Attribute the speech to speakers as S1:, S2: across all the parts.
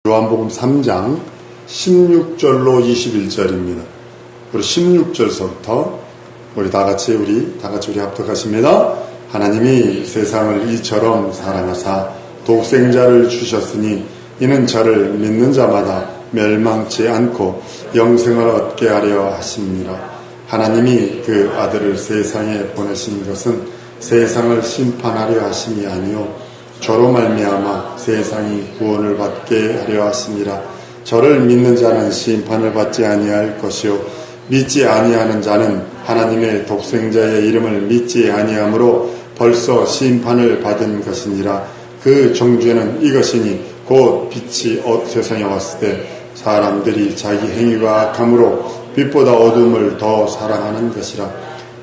S1: 요한복음 3장 16절로 21절입니다. 우리 16절서부터 우리 다 같이 합독하십니다. 하나님이 세상을 이처럼 사랑하사 독생자를 주셨으니 이는 저를 믿는 자마다 멸망치 않고 영생을 얻게 하려 하심이라. 하나님이 그 아들을 세상에 보내신 것은 세상을 심판하려 하심이 아니요 저로 말미암아 세상이 구원을 받게 하려 하심이라. 저를 믿는 자는 심판을 받지 아니할 것이요 믿지 아니하는 자는 하나님의 독생자의 이름을 믿지 아니하므로 벌써 심판을 받은 것이니라. 그 정죄는 이것이니 곧 빛이 세상에 왔을 때 사람들이 자기 행위가 악함으로 빛보다 어둠을 더 사랑하는 것이라.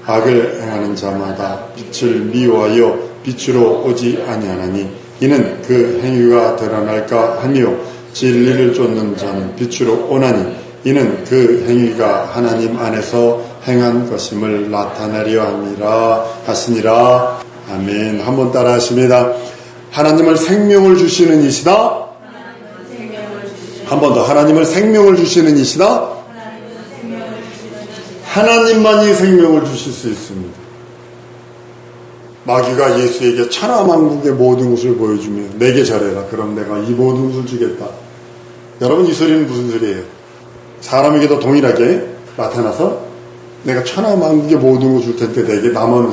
S1: 악을 행하는 자마다 빛을 미워하여 빛으로 오지 아니하나니 이는 그 행위가 드러날까 하며 진리를 쫓는 자는 빛으로 오나니 이는 그 행위가 하나님 안에서 행한 것임을 나타내려 함이라 하시니라. 아멘. 한번 따라 하십니다. 하나님을 생명을 주시는 이시다. 한 번 더. 하나님을 생명을 주시는 이시다. 하나님만이 생명을 주실 수 있습니다. 마귀가 예수에게 천하만국의 모든 것을 보여주며 내게 절해라. 그럼 내가 이 모든 것을 주겠다. 여러분, 이 소리는 무슨 소리예요? 사람에게도 동일하게 나타나서 내가 천하만국의 모든 것을 줄 텐데 내게 나만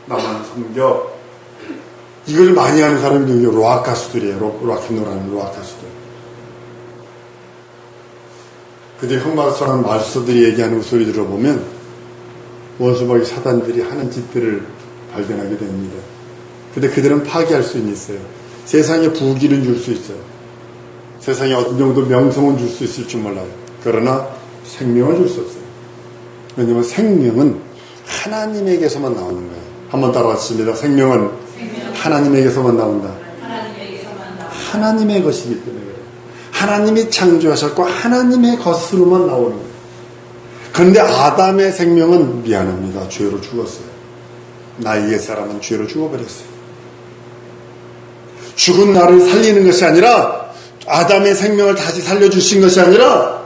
S1: 섬겨. 이걸 많이 하는 사람이 누구예요? 락 가수들이에요. 락앤롤하는 락 가수들. 그들이 흑마술하는 마술사들이 얘기하는 그 소리 들어보면 원수마귀 사단들이 하는 짓들을 발견하게 됩니다. 근데 그들은 파괴할 수는 있어요. 세상에 부귀는 줄 수 있어요. 세상에 어떤 정도 명성은 줄 수 있을 줄 몰라요. 그러나 생명을 줄 수 없어요. 왜냐하면 생명은 하나님에게서만 나오는 거예요. 한번 따라하십니다. 생명은 하나님에게서만 나온다. 하나님의 것이기 때문에 그래요. 하나님이 창조하셨고 하나님의 것으로만 나오는 거예요. 그런데 아담의 생명은 미안합니다. 죄로 죽었어요. 나의 옛사람은 죄로 죽어버렸어요. 죽은 나를 살리는 것이 아니라 아담의 생명을 다시 살려주신 것이 아니라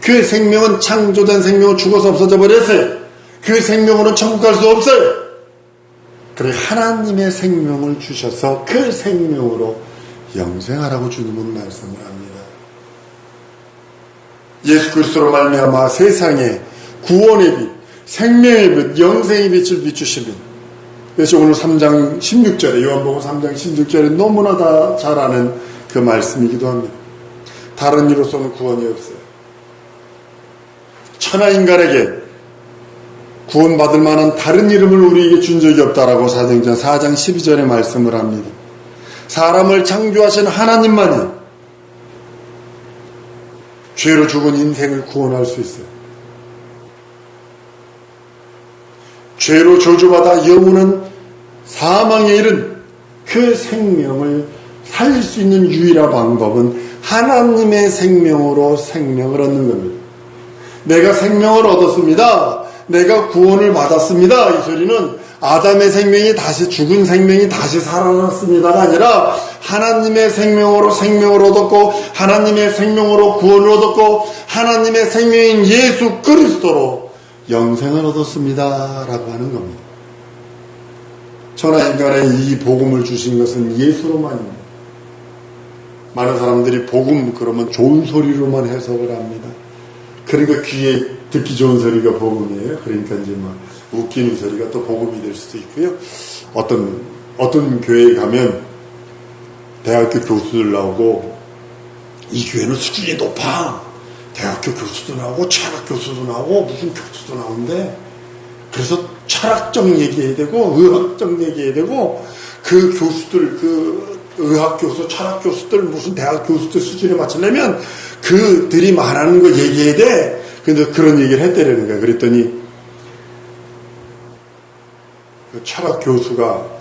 S1: 그 생명은 창조된 생명은 죽어서 없어져 버렸어요. 그 생명으로는 천국 갈 수 없어요. 그래 하나님의 생명을 주셔서 그 생명으로 영생하라고 주님은 말씀을 합니다. 예수 그리스도로 말미암아 세상에 구원의 빛, 생명의 빛, 영생의 빛을 비추시는. 그래서 오늘 3장 16절에 요한복음 3장 16절에 너무나 다 잘 아는 그 말씀이기도 합니다. 다른 이로서는 구원이 없어요. 천하인간에게 구원받을 만한 다른 이름을 우리에게 준 적이 없다라고 사도행전 4장 12절에 말씀을 합니다. 사람을 창조하신 하나님만이 죄로 죽은 인생을 구원할 수 있어요. 죄로 저주받아 영혼은 사망에 이른 그 생명을 살릴 수 있는 유일한 방법은 하나님의 생명으로 생명을 얻는 겁니다. 내가 생명을 얻었습니다. 내가 구원을 받았습니다. 이 소리는 아담의 생명이 다시 죽은 생명이 다시 살아났습니다가 아니라 하나님의 생명으로 생명을 얻었고 하나님의 생명으로 구원을 얻었고 하나님의 생명인 예수 그리스도로 영생을 얻었습니다 라고 하는 겁니다. 천하인간에 이 복음을 주신 것은 예수로만입니다. 많은 사람들이 복음 그러면 좋은 소리로만 해석을 합니다. 그러니까 귀에 듣기 좋은 소리가 복음이에요. 그러니까 이제 막 웃기는 소리가 또 복음이 될 수도 있고요. 어떤 교회에 가면 대학교 교수들 나오고 이 교회는 수준이 높아. 대학교 교수도 나오고 철학 교수도 나오고 무슨 교수도 나오는데 그래서 철학적 얘기해야 되고 의학적 얘기해야 되고 그 교수들 그 의학 교수 철학 교수들 무슨 대학 교수들 수준에 맞추려면 그들이 말하는 거 얘기해야 돼. 근데 그런 얘기를 했다라는 거야. 그랬더니 그 철학 교수가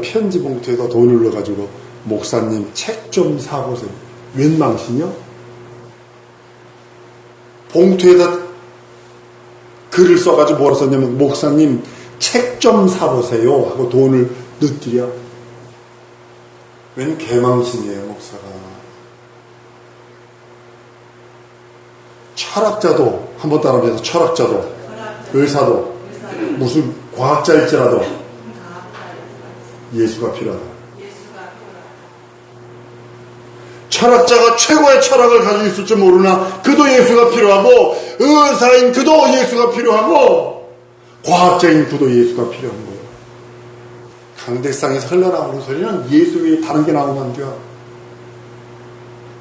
S1: 편지 봉투에다 돈을 넣어가지고 목사님 책 좀 사보세요. 웬 망신이요? 봉투에다 글을 써가지고 뭐라 썼냐면 목사님 책 좀 사보세요 하고 돈을 넣더랴. 웬 개망신이에요 목사가. 철학자도, 한번 따라해서 철학자도, 의사도, 무슨 과학자일지라도 예수가 필요하다. 철학자가 최고의 철학을 가지고 있을지 모르나 그도 예수가 필요하고, 의사인 그도 예수가 필요하고, 과학자인 그도 예수가 필요한 거예요. 강대상에서 흘러나오는 소리는 예수 외에 다른 게 나오면 안 돼요.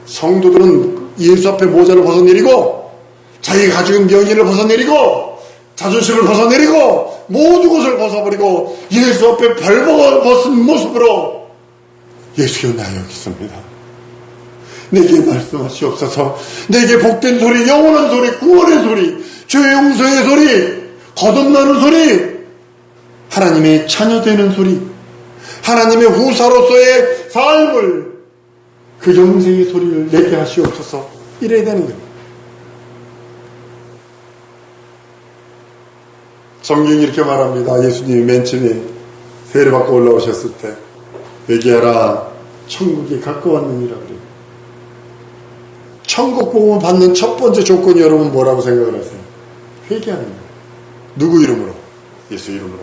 S1: 성도들은 예수 앞에 모자를 벗어내리고, 자기가 가지고 있는 명예를 벗어내리고, 자존심을 벗어내리고, 모든 것을 벗어버리고 예수 앞에 벌벌 벗은 모습으로 예수여 나 여기 있습니다. 내게 말씀하시옵소서. 내게 복된 소리, 영원한 소리, 구원의 소리, 죄 용서의 소리, 거듭나는 소리, 하나님의 자녀되는 소리, 하나님의 후사로서의 삶을, 그 영생의 소리를 내게 하시옵소서. 이래야 되는 거예요. 성경이 이렇게 말합니다. 예수님이 맨 처음에 세례받고 올라오셨을 때 회개하라 천국이 가까웠느니라 그래요. 천국 복음을 받는 첫 번째 조건이 여러분 뭐라고 생각을 하세요? 회개하는 거예요. 누구 이름으로? 예수 이름으로.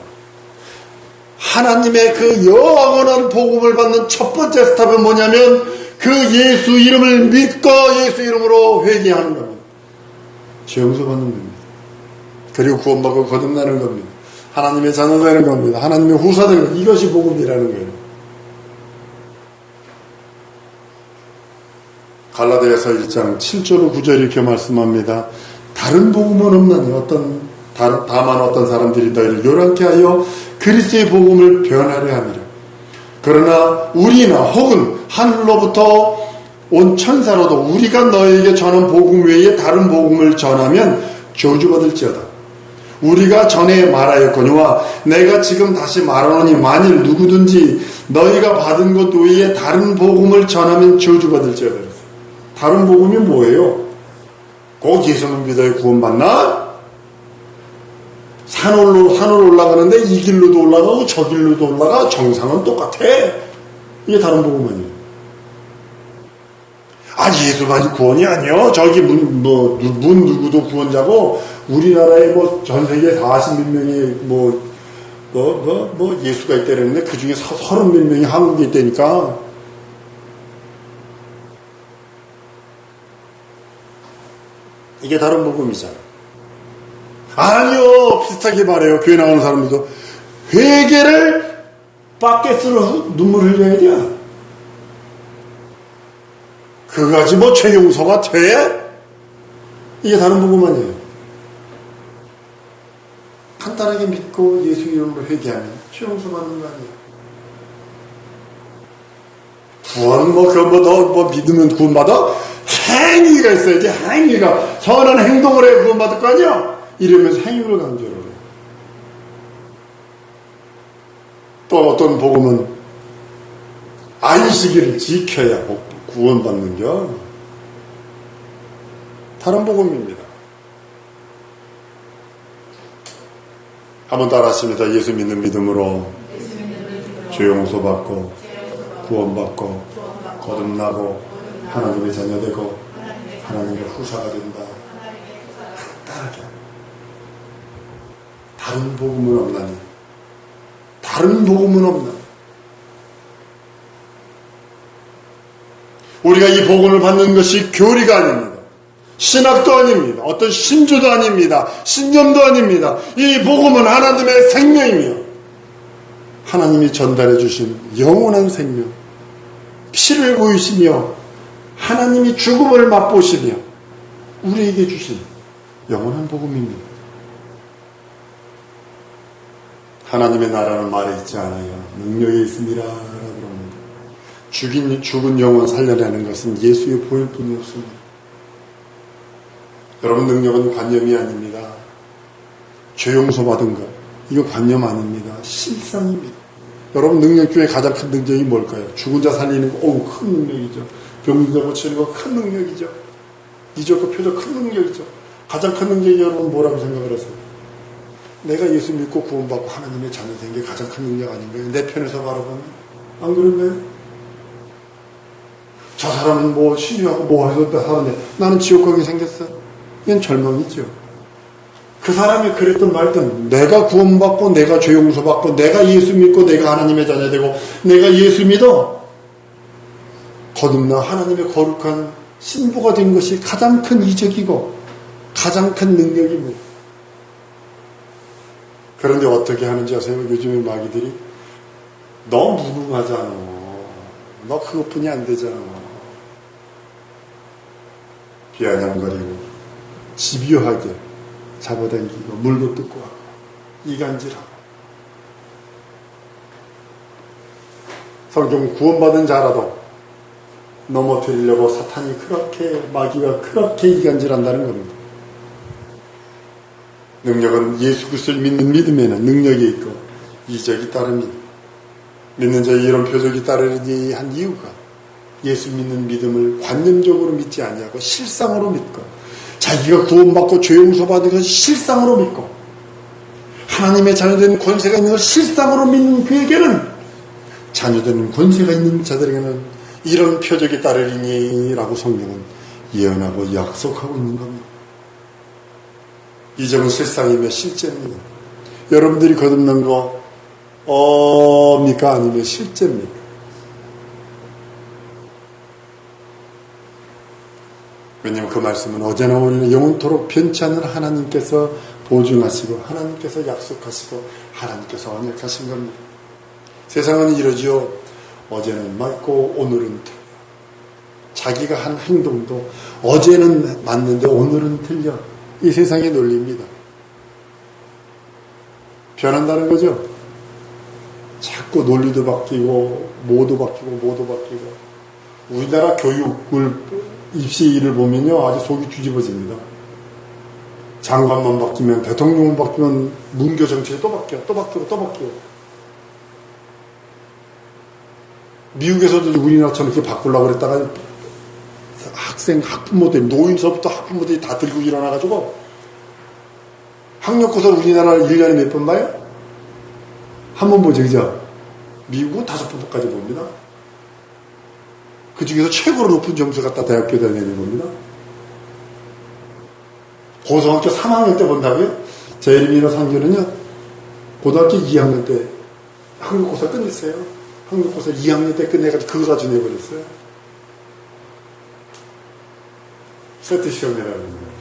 S1: 하나님의 그 영원한 복음을 받는 첫 번째 스텝은 뭐냐면 그 예수 이름을 믿고 예수 이름으로 회개하는 겁니다. 죄 용서 받는 겁니다. 그리고 구원받고 거듭나는 겁니다. 하나님의 자녀 되는 겁니다. 하나님의 후사 되는 겁니다. 이것이 복음이라는 거예요. 갈라디아서 1장 7절 9절 이렇게 말씀합니다. 다른 복음은 없나니 다만 어떤 사람들이 너희를 요란케 하여 그리스도의 복음을 변하려 함이라. 그러나 우리나 혹은 하늘로부터 온 천사로도 우리가 너희에게 전한 복음 외에 다른 복음을 전하면 저주받을지어다. 우리가 전에 말하였거니와 내가 지금 다시 말하노니 만일 누구든지 너희가 받은 것 외에 다른 복음을 전하면 저주받을지어다. 다른 복음이 뭐예요? 꼭 예수님 믿어야 구원받나? 산으로 올라가는데 이 길로도 올라가고 저 길로도 올라가. 정상은 똑같아. 이게 다른 복음 아니에요. 예수만이 구원이 아니요. 저기 문 누구도 구원자고, 우리나라에 전 세계 40몇 명이 예수가 있다는데 그 중에 30몇 명이 한국에 있다니까. 이게 다른 복음이잖아. 아니요. 비슷하게 말해요. 교회 나오는 사람들도 회개를 바켓으로 눈물 흘려야 돼. 그거 가지고 죄 용서가 돼? 이게 다른 복음 아니에요. 간단하게 믿고 예수 이름으로 회개하면 죄 용서 받는 거 아니에요. 구원 믿으면 구원받아? 행위가 있어야지. 행위가 선한 행동을 해 구원받을 거 아니야? 이러면서 행위를 강조를 해요. 또 어떤 복음은 안식일을 지켜야 구원받는겨. 다른 복음입니다. 한번 따라하십니다. 예수 믿는 믿음으로 죄 용서받고 구원받고 거듭나고 하나님의 자녀되고 하나님의 후사가 된다. 간단하게. 다른 복음은 없나니? 다른 복음은 없나니? 우리가 이 복음을 받는 것이 교리가 아닙니다. 신학도 아닙니다. 어떤 신조도 아닙니다. 신념도 아닙니다. 이 복음은 하나님의 생명이며 하나님이 전달해 주신 영원한 생명, 피를 보이시며 하나님이 죽음을 맛보시며 우리에게 주신 영원한 복음입니다. 하나님의 나라는 말에 있지 않아요. 능력에 있습니다. 죽은 영혼 살려내는 것은 예수의 보혈 뿐이 없습니다. 여러분, 능력은 관념이 아닙니다. 죄 용서받은 것, 이거 관념 아닙니다. 실상입니다. 여러분, 능력 중에 가장 큰 능력이 뭘까요? 죽은 자 살리는 거, 큰 능력이죠. 병자 고치는 거 큰 능력이죠. 이적과 표적 큰 능력이죠. 가장 큰 능력이 여러분 뭐라고 생각을 하세요? 내가 예수 믿고 구원받고 하나님의 자녀 된 게 가장 큰 능력 아닌가요? 내 편에서 바라보면 안 그런가요? 저 사람은 신유하고 해서 살았네. 나는 지옥 가게 생겼어. 이건 절망이죠. 그 사람이 그랬든 말든 내가 구원받고 내가 죄 용서받고 내가 예수 믿고 내가 하나님의 자녀 되고 내가 예수 믿어 거듭나 하나님의 거룩한 신부가 된 것이 가장 큰 이적이고 가장 큰 능력입니다. 그런데 어떻게 하는지 아세요? 요즘에 마귀들이 너 무능하잖아. 너 그것뿐이 안 되잖아. 비아냥거리고 집요하게 잡아당기고 물도 뜯고 하고 이간질하고 성경 구원받은 자라도 넘어뜨리려고 사탄이 그렇게 마귀가 그렇게 이간질한다는 겁니다. 능력은 예수 그리스도를 믿는 믿음에는 능력이 있고 이적이 따릅니다. 믿는 자의 이런 표적이 따르니 한 이유가 예수 믿는 믿음을 관념적으로 믿지 아니하고 실상으로 믿고 자기가 구원받고 죄 용서받은 것을 실상으로 믿고 하나님의 자녀되는 권세가 있는 것을 실상으로 믿는 그에게는 자녀되는 권세가 있는 자들에게는 이런 표적이 따르리니 라고 성경은 예언하고 약속하고 있는 겁니다. 이적은 실상이며 실제입니다. 여러분들이 거듭난 거 입니까? 아니면 실제입니까? 왜냐하면 그 말씀은 어제나 오늘나 영원토록 변치 않는 하나님께서 보증하시고 하나님께서 약속하시고 하나님께서 언약하신 겁니다. 세상은 이러지요. 어제는 맞고 오늘은 틀려. 자기가 한 행동도 어제는 맞는데 오늘은 틀려. 이 세상의 논리입니다. 변한다는 거죠. 자꾸 논리도 바뀌고 뭐도 바뀌고 우리나라 교육을 입시를 보면요 아주 속이 뒤집어집니다. 장관만 바뀌면 대통령만 바뀌면 문교 정책이 또 바뀌고 미국에서도 우리나라처럼 이렇게 바꾸려고 그랬다가 학부모들 노인서부터 학부모들이 다 들고 일어나가지고 학력고사 우리나라 1년에 몇 번 봐요? 한 번 보죠, 그죠? 미국은 5번까지 봅니다. 그 중에서 최고로 높은 점수 갖다 대학교 다니는 겁니다. 고등학교 3학년 때 본다고요? 제일미나 상규는요, 고등학교 2학년 때 학력고사 끝냈어요. 학력고사 2학년 때 끝내가지고 그거 가지고 내버렸어요. 세트 시험이라는 거예요.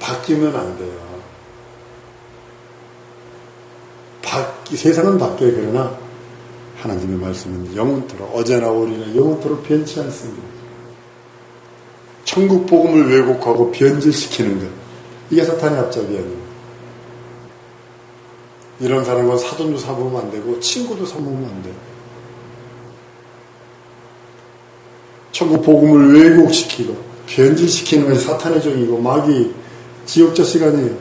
S1: 바뀌면 안 돼요. 세상은 바뀌어요. 그러나 하나님의 말씀은 영원토록 어제나 오리나 영원토록 변치 않습니다. 천국 복음을 왜곡하고 변질시키는 것, 이게 사탄의 앞잡이 아닙니다. 이런 사람은 사돈도 사보면 안 되고 친구도 사보면 안 돼요. 천국 복음을 왜곡시키고 변질시키는 것이 사탄의 종이고 마귀 지옥자 시간이에요.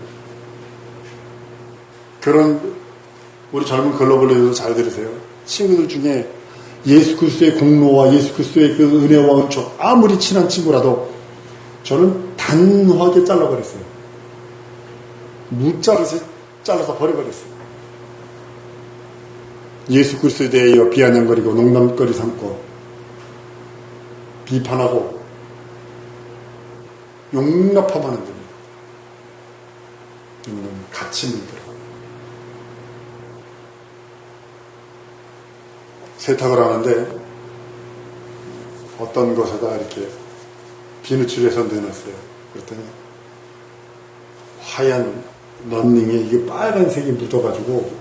S1: 그런 우리 젊은 글로벌리들도 잘 들으세요. 친구들 중에 예수 그리스도의 공로와 예수 그리스도의 그 은혜와 은총 아무리 친한 친구라도 저는 단호하게 잘라버렸어요. 무자르서 잘라서 버려버렸어요. 예수 그리스도에 대하여 비아냥거리고 농담거리 삼고 비판하고 용납하면 안 됩니다. 이는 가치 문제로. 세탁을 하는데 어떤 곳에다 이렇게 비누칠해서 넣어놨어요. 그랬더니 하얀 런닝에 이게 빨간색이 묻어가지고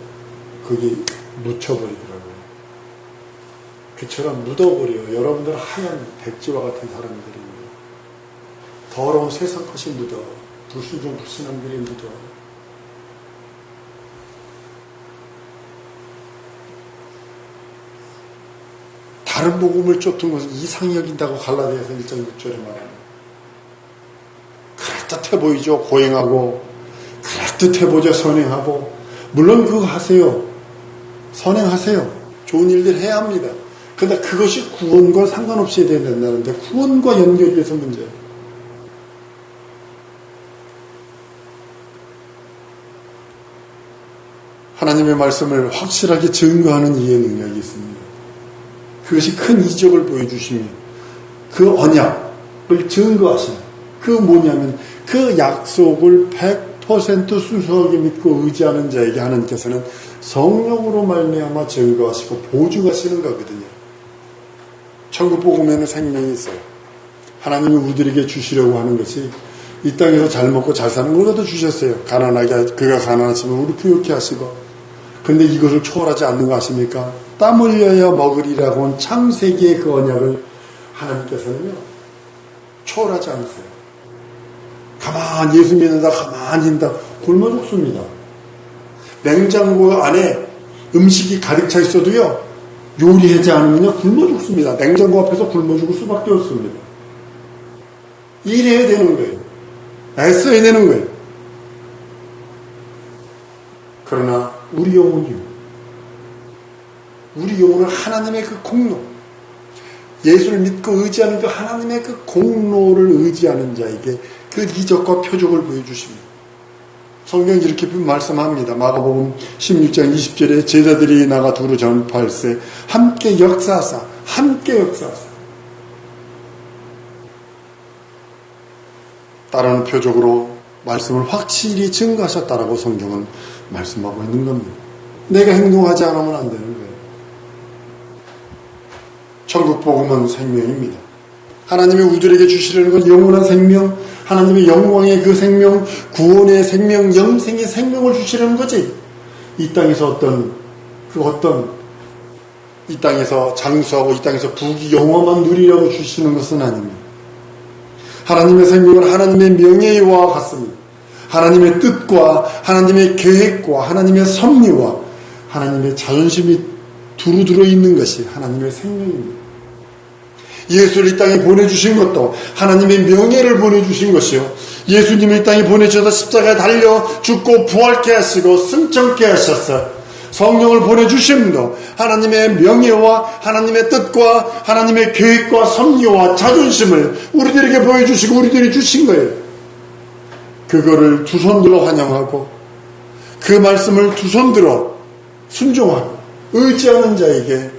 S1: 거기 묻혀버리더라고요. 그처럼 묻어버려요. 여러분들 하얀 백지와 같은 사람들입니다. 더러운 세상 것이 묻어. 불순종불신함들이 묻어. 다른 복음을 쫓은 것은 이상히 여긴다고 갈라디아서 1장 6절에 말합니다. 그럴듯해 보이죠. 고행하고 그럴듯해 보죠. 선행하고 물론 그거 하세요. 선행하세요. 좋은 일들 해야 합니다. 그런데 그것이 구원과 상관없이 해야 된다는데 구원과 연결이 돼서 문제예요. 하나님의 말씀을 확실하게 증거하는 이해 능력이 있습니다. 그것이 큰 이적을 보여주시며 그 언약을 증거하시는 그 뭐냐면 그 약속을 100% 순수하게 믿고 의지하는 자에게 하나님께서는 성령으로 말미암아 증거하시고 보증하시는 거거든요. 천국 복음에는 생명이 있어요. 하나님이 우리들에게 주시려고 하는 것이 이 땅에서 잘 먹고 잘 사는 것도 주셨어요. 가난하게 그가 가난하시면 우리 부유케 하시고. 근데 이것을 초월하지 않는 거 아십니까? 땀 흘려야 먹으리라고 한 창세기의 그 언약을 하나님께서는요 초월하지 않으세요. 가만히 예수 믿는다 가만히 있다 굶어 죽습니다. 냉장고 안에 음식이 가득 차 있어도요 요리하지 않으면 굶어 죽습니다. 냉장고 앞에서 굶어 죽을 수밖에 없습니다. 일해야 되는 거예요. 애써야 되는 거예요. 그러나 우리 영혼은 하나님의 그 공로, 예수를 믿고 의지하는 그 하나님의 그 공로를 의지하는 자에게 그 이적과 표적을 보여주십니다. 성경이 이렇게 말씀합니다. 마가복음 16장 20절에 제자들이 나가 두루 전파할세 함께 역사하사 따르는 표적으로 말씀을 확실히 증거하셨다라고 성경은 말씀하고 있는 겁니다. 내가 행동하지 않으면 안 되는 거예요. 천국 복음은 생명입니다. 하나님이 우리들에게 주시려는 건 영원한 생명, 하나님의 영광의 그 생명, 구원의 생명, 영생의 생명을 주시려는 거지. 이 땅에서 이 땅에서 장수하고 이 땅에서 부귀 영화만 누리려고 주시는 것은 아닙니다. 하나님의 생명은 하나님의 명예와 같습니다. 하나님의 뜻과 하나님의 계획과 하나님의 섭리와 하나님의 자존심이 두루 들어있는 것이 하나님의 생명입니다. 예수를 이 땅에 보내주신 것도 하나님의 명예를 보내주신 것이요. 예수님을 이 땅에 보내주셔서 십자가에 달려 죽고 부활케 하시고 승천케 하셨어. 성령을 보내주심도 하나님의 명예와 하나님의 뜻과 하나님의 계획과 섭리와 자존심을 우리들에게 보여주시고 우리들이 주신 거예요. 그거를 두 손들어 환영하고 그 말씀을 두 손들어 순종하고 의지하는 자에게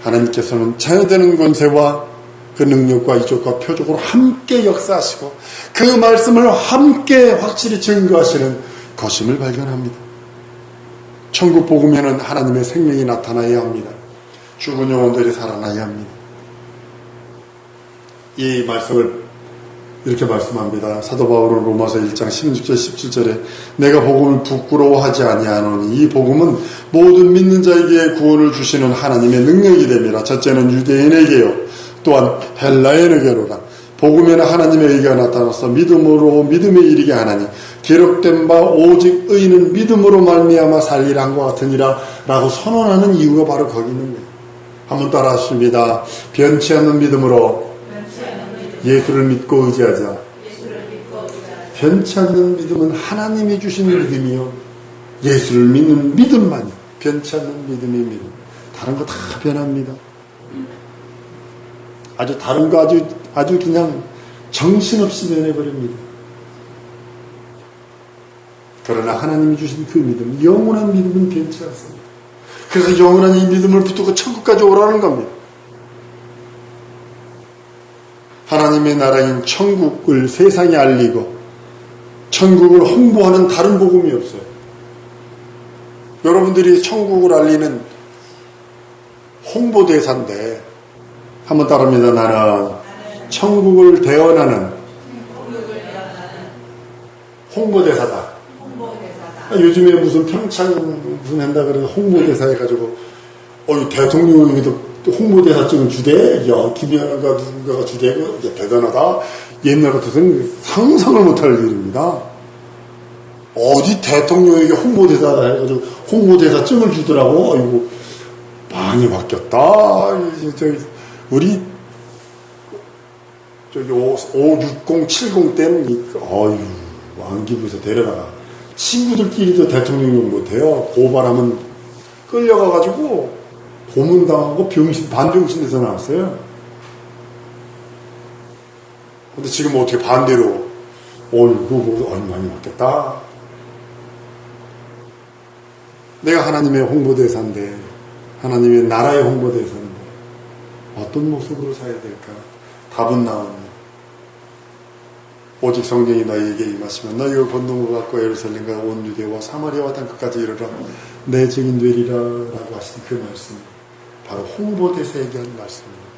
S1: 하나님께서는 자유되는 권세와 그 능력과 이적과 표적으로 함께 역사하시고 그 말씀을 함께 확실히 증거하시는 것임을 발견합니다. 천국 복음에는 하나님의 생명이 나타나야 합니다. 죽은 영혼들이 살아나야 합니다. 이 말씀을 이렇게 말씀합니다. 사도 바울은 로마서 1장 16절 17절에 내가 복음을 부끄러워하지 아니하노니 이 복음은 모든 믿는 자에게 구원을 주시는 하나님의 능력이 됩니다. 첫째는 유대인에게요 또한 헬라인에게로다. 복음에는 하나님의 의가 나타나서 믿음으로 믿음에 이르게 하나니 기록된 바 오직 의인은 믿음으로 말미암아 살리라 한과 같으니라 라고 선언하는 이유가 바로 거기 있는 거예요. 한번 따라 하십니다. 변치 않는 믿음으로 예수를 믿고 의지하자. 변치 않는 믿음은 하나님이 주신 믿음이요 예수를 믿는 믿음만이 변치 않는 믿음의 믿음. 다른 거 다 변합니다. 다른 거 아주 그냥 정신없이 변해버립니다. 그러나 하나님이 주신 그 믿음, 영원한 믿음은 변치 않습니다. 그래서 영원한 이 믿음을 붙들고 천국까지 오라는 겁니다. 하나님의 나라인 천국을 세상에 알리고 천국을 홍보하는 다른 복음이 없어요. 여러분들이 천국을 알리는 홍보대사인데 한번 따라합니다. 나는 천국을 대언하는 홍보대사다. 요즘에 무슨 평창 무슨 한다 그래서 홍보대사 해가지고 대통령에게도 홍보대사증을 주대. 야 김연아가 누군가가 주대. 대단하다. 옛날 같아서는 상상을 못할 일입니다. 어디 대통령에게 홍보대사다 해가지고 홍보대사증을 주더라고. 아이고 많이 바뀌었다. 우리 저기 560, 70 때는 왕기부에서 데려다가 친구들끼리도 대통령용 못해요. 고발하면 끌려가가지고 고문당하고 반병신 돼서 나왔어요. 근데 지금 어떻게 반대로 많이 바뀌었다. 내가 하나님의 홍보대사인데 하나님의 나라의 홍보대사인데 어떤 모습으로 살아야 될까? 답은 나옵니다. 오직 성령이 너희에게 임하시면 너희가 권능을 받고 예루살렘과 온 유대와 사마리아와 땅끝까지 이르러 내 증인 되리라 라고 하신 그 말씀, 바로 홍보대사에게 한 말씀입니다.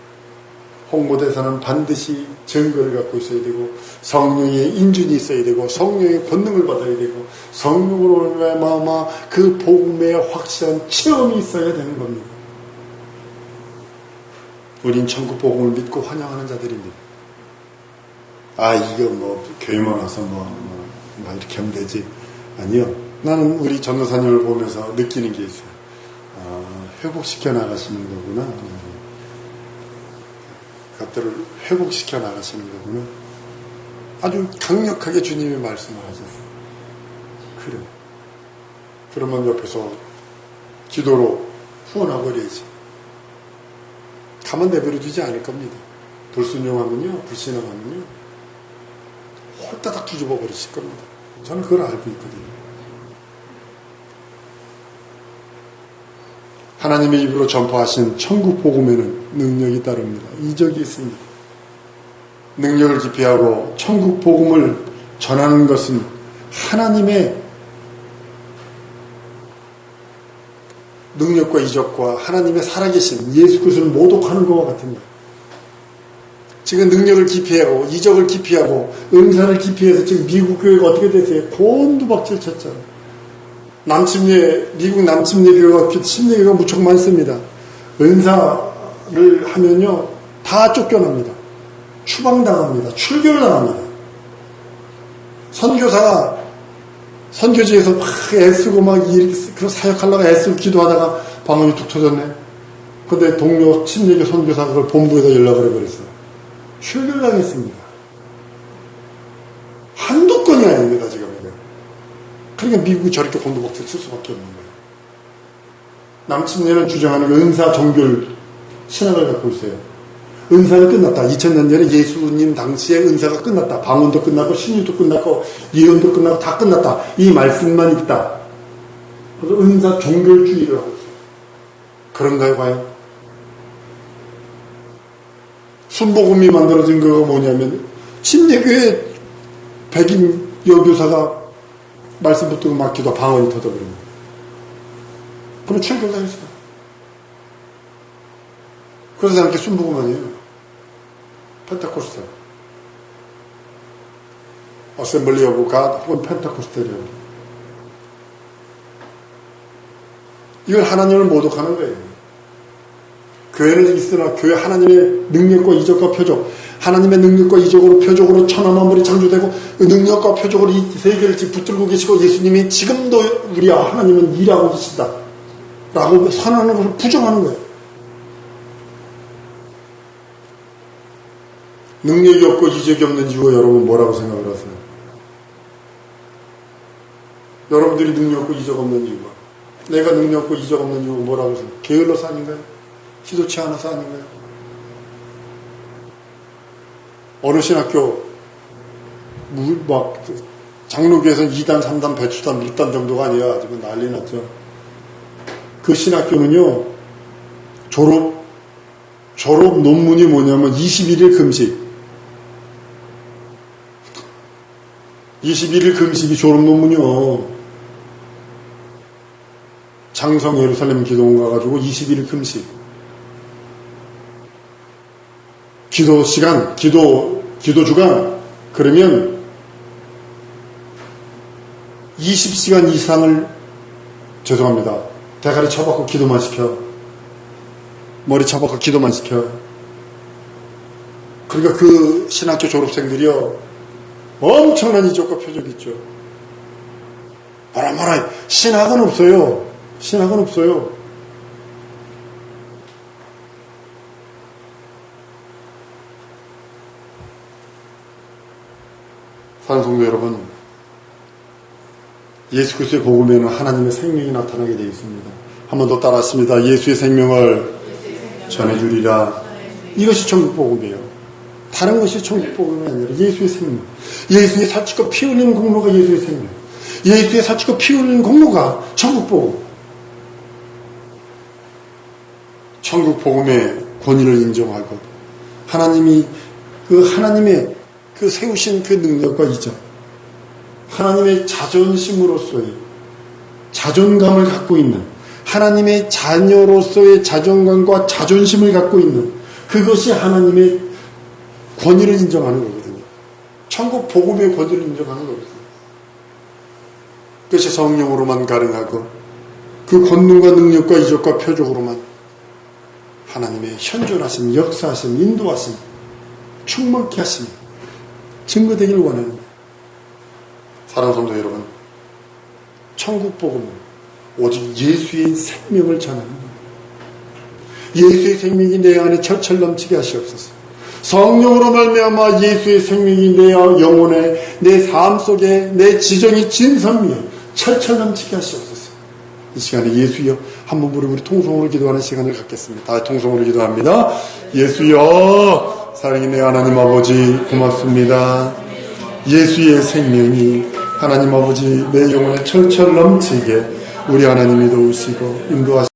S1: 홍보대사는 반드시 증거를 갖고 있어야 되고 성령의 인준이 있어야 되고 성령의 권능을 받아야 되고 성령으로 말미암아 그 복음의 확실한 체험이 있어야 되는 겁니다. 우린 천국 복음을 믿고 환영하는 자들입니다. 이거 교회만 와서 이렇게 하면 되지. 아니요. 나는 우리 전도사님을 보면서 느끼는 게 있어요. 회복시켜 나가시는 거구나. 것들을 회복시켜 나가시는 거구나. 아주 강력하게 주님이 말씀을 하셨어요. 그래. 그러면 옆에서 기도로 후원하버려야지. 가만 내버려 두지 않을 겁니다. 불순종하면요, 불신앙하면요, 홀따닥 뒤집어 버리실 겁니다. 저는 그걸 알고 있거든요. 하나님의 입으로 전파하신 천국 복음에는 능력이 따릅니다. 이적이 있습니다. 능력을 기피하고 천국 복음을 전하는 것은 하나님의 능력과 이적과 하나님의 살아계신 예수 그리스도를 모독하는 것과 같습니다. 지금 능력을 기피하고 이적을 기피하고 은사를 기피해서 지금 미국 교회가 어떻게 됐어요? 곤두박질 쳤잖아요. 미국 남침례교회가 침례교회가 무척 많습니다. 은사를 하면요 다 쫓겨납니다. 추방당합니다. 출교당합니다. 선교사가 선교지에서 막 애쓰고 막 이렇게 사역하려고 애쓰고 기도하다가 방언이 툭 터졌네. 근데 동료 침례교 선교사가 그걸 본부에다 연락을 해버렸어요. 출교당했습니다. 한두 건이 아닙니다 지금. 그러니까 미국이 저렇게 곤두박질 칠 수밖에 없는 거예요. 남침례는 주장하는 은사 종교 신학을 갖고 있어요. 은사는 끝났다. 2000년 전에 예수님 당시에 은사가 끝났다. 방언도 끝났고 신유도 끝났고 예언도 끝나고 다 끝났다. 이 말씀만 있다. 그래서 은사 종교주의를 하고 있어요. 그런가요 과연? 순복음이 만들어진 거가 뭐냐면 침례교회 백인 여교사가 말씀 붙들고 막 기도 방언이 터져버립니다. 그럼 출교당했어요. 그래서 이렇게 순복음 아니에요. 펜타코스텔. 어셈블리 오브 갓 혹은 펜타코스텔이에요. 이걸 하나님을 모독하는 거예요. 교회는 있으나 교회 하나님의 능력과 이적과 표적, 하나님의 능력과 이적으로 표적으로 천하 만물이 창조되고 그 능력과 표적으로 이 세계를 붙들고 계시고 예수님이 지금도 우리와 하나님은 일하고 계시다 라고 선언하는 것을 부정하는 거예요. 능력이 없고 이적이 없는 이유가 여러분 뭐라고 생각을 하세요? 여러분들이 능력 없고 이적 없는 이유가, 내가 능력 없고 이적 없는 이유가 뭐라고 생각해요? 게을러서 아닌가요? 기도치 않아서 아닌가요? 어느 신학교 막 장로교에서는 2단, 3단, 배추단, 밀단 정도가 아니라 지금 난리 났죠. 그 신학교는요 졸업 논문이 뭐냐면 21일 금식, 21일 금식이 졸업 논문이요. 장성 예루살렘 기도원 가가지고 21일 금식, 기도 시간, 기도 주간, 그러면 20시간 이상을, 죄송합니다, 대가리 쳐박고 기도만 시켜. 머리 쳐박고 기도만 시켜. 그러니까 그 신학교 졸업생들이요 엄청난 이적과 표적이 있죠. 뭐라 신학은 없어요. 신학은 없어요. 사랑하는 성도 여러분, 예수 그리스도의 복음에는 하나님의 생명이 나타나게 되어 있습니다. 한 번 더 따라했습니다. 예수의 생명을 전해주리라. 이것이 천국 복음이에요. 다른 것이 천국 복음이 아니라 예수의 생명. 예수의 살찌고 피 흘리는 공로가 예수의 생명. 예수의 살찌고 피 흘리는 공로가 천국 복음. 천국 복음의 권위를 인정하고 하나님의 그 세우신 그 능력과 이전, 하나님의 자존심으로서의 자존감을 갖고 있는, 하나님의 자녀로서의 자존감과 자존심을 갖고 있는, 그것이 하나님의 권위를 인정하는 거거든요. 천국 복음의 권위를 인정하는 거거든요. 그것이 성령으로만 가능하고 그 권능과 능력과 이적과 표적으로만 하나님의 현존하심, 역사하심, 인도하심, 충만케 하심 증거되기를 원하는 거예요. 사랑하는 성도 여러분, 천국 복음은 오직 예수의 생명을 전하는 거예요. 예수의 생명이 내 안에 철철 넘치게 하시옵소서. 성령으로 말미암아 예수의 생명이 내 영혼에, 내 삶 속에, 내 지정이 진선미에 철철 넘치게 하시옵소서. 이 시간에 예수여 한번 부르고 우리 통성으로 기도하는 시간을 갖겠습니다. 다 통성으로 기도합니다. 예수여, 사랑의 하나님 아버지 고맙습니다. 예수의 생명이 하나님 아버지 내 영혼에 철철 넘치게 우리 하나님이 도우시고 인도하시고